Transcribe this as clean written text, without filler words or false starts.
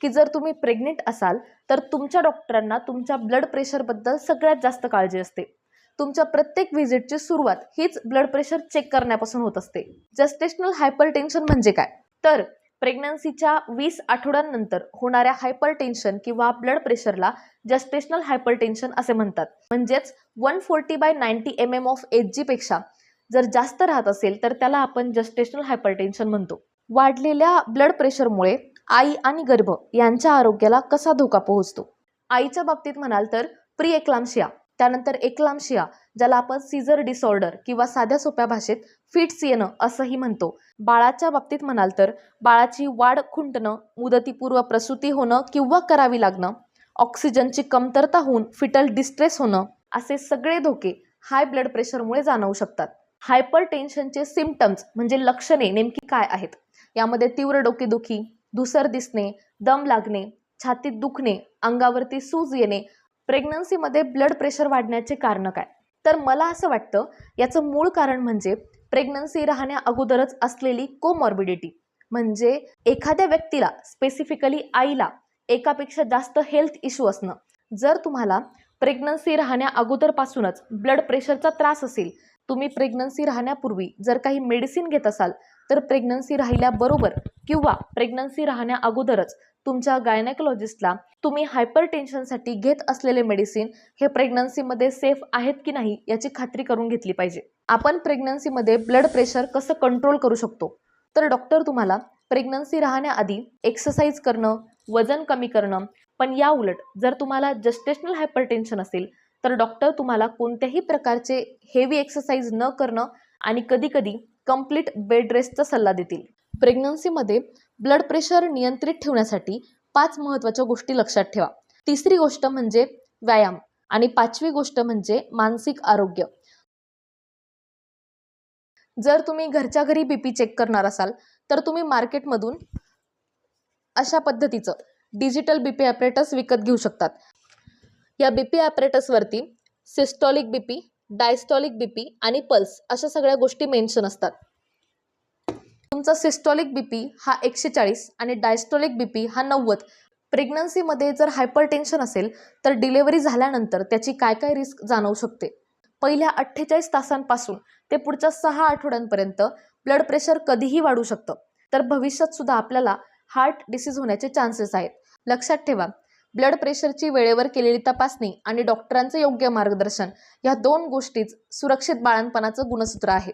की जर तुम्ही प्रेग्नेंट असाल तर तुमच्या डॉक्टरांना तुमच्या ब्लड प्रेशरबद्दल सगळ्यात जास्त काळजी असते. तुमच्या प्रत्येक व्हिजिटची सुरुवात हीच ब्लड प्रेशर चेक करण्यापासून होत असते. जस्टेशनल हायपरटेन्शन म्हणजे काय? तर प्रेग्नन्सीच्या 20 आठवड्यांनंतर होणाऱ्या हायपरटेन्शन किंवा ब्लड प्रेशरला जस्टेशनल हायपरटेन्शन असे म्हणतात. म्हणजेच 140/90 mm ऑफ एच पेक्षा जर जास्त राहत असेल तर त्याला आपण जस्टेशनल हायपरटेन्शन म्हणतो. वाढलेल्या ब्लड प्रेशरमुळे आई आणि गर्भ यांच्या आरोग्याला कसा धोका पोहोचतो? आईच्या बाबतीत म्हणाल तर प्री एक्लाम्शिया, त्यानंतर एक्लाम्शिया ज्याला आपण सीझर डिसऑर्डर किंवा साध्या सोप्या भाषेत फिट्स येणं असंही म्हणतो. बाळाच्या बाबतीत म्हणाल तर बाळाची वाढ खुंटणं, मुदतीपूर्व प्रसूती होणं किंवा करावी लागणं, ऑक्सिजनची कमतरता होऊन फिटल डिस्ट्रेस होणं, असे सगळे धोके हाय ब्लड प्रेशरमुळे जाणवू शकतात. हायपरटेन्शनचे सिम्पटम्स म्हणजे लक्षणे नेमकी काय आहेत? यामध्ये तीव्र डोकेदुखी, धुसर दिसणे, दम लागणे, छातीत दुखणे, अंगावरती सूज येणे. प्रेग्नन्सीमध्ये ब्लड प्रेशर वाढण्याचे कारण काय? तर मला असं वाटतं याचं मूळ कारण म्हणजे प्रेग्नन्सी राहण्या अगोदरच असलेली कोमॉर्बिडिटी. म्हणजे एखाद्या व्यक्तीला, स्पेसिफिकली आईला, एकापेक्षा जास्त हेल्थ इश्यू असणं. जर तुम्हाला प्रेग्नन्सी राहण्या अगोदरपासूनच ब्लड प्रेशरचा त्रास असेल, तुम्ही प्रेग्नन्सी राहण्यापूर्वी जर काही मेडिसिन घेत असाल, तर प्रेग्नन्सी राहिल्याबरोबर किंवा प्रेग्नन्सी राहण्या अगोदरच तुमच्या गायनेकोलॉजिस्टला तुम्ही हायपरटेन्शनसाठी घेत असलेले मेडिसिन हे प्रेग्नन्सीमध्ये सेफ आहेत की नाही याची खात्री करून घेतली पाहिजे. आपण प्रेग्नन्सीमध्ये ब्लड प्रेशर कसं कंट्रोल करू शकतो? तर डॉक्टर तुम्हाला प्रेग्नन्सी राहण्याआधी एक्सरसाइज करणं, वजन कमी करणं, पण या उलट जर तुम्हाला जस्टेशनल हायपरटेन्शन असेल तर डॉक्टर तुम्हाला कोणत्याही प्रकारचे हेवी एक्सरसाइज न करणं आणि कधीकधी कंप्लीट बेड रेस्टचा सल्ला देतील. प्रेग्नन्सीमध्ये ब्लड प्रेशर नियंत्रित ठेवण्यासाठी 5 महत्त्वाच्या गोष्टी लक्षात ठेवा. तिसरी गोष्ट म्हणजे व्यायाम आणि 5वी गोष्ट म्हणजे मानसिक आरोग्य. जर तुम्ही घरच्या घरी बीपी चेक करणार असाल तर तुम्ही मार्केटमधून अशा पद्धतीचं डिजिटल बीपी ॲपरेटस विकत घेऊ शकतात. या बीपी ॲपरेटसवरती सिस्टॉलिक बीपी, डायस्टॉलिक बीपी आणि पल्स अशा सगळ्या गोष्टी मेन्शन असतात. तुमचा सिस्टॉलिक बीपी हा 140 आणि डायस्टॉलिक बीपी हा 90. प्रेग्नन्सीमध्ये जर हायपरटेन्शन असेल तर डिलिव्हरी झाल्यानंतर त्याची काय काय रिस्क जाणवू शकते? पहिल्या 48 तासांपासून ते पुढच्या 6 आठवड्यांपर्यंत ब्लड प्रेशर कधीही वाढू शकतं. तर भविष्यात सुद्धा आपल्याला हार्ट डिसीज होण्याचे चान्सेस आहेत. लक्षात ठेवा, ब्लड प्रेशरची वेळेवर केलेली तपासणी आणि डॉक्टरांचे योग्य मार्गदर्शन या 2 गोष्टीच सुरक्षित बाळंतपणाचं गुणसूत्र आहे.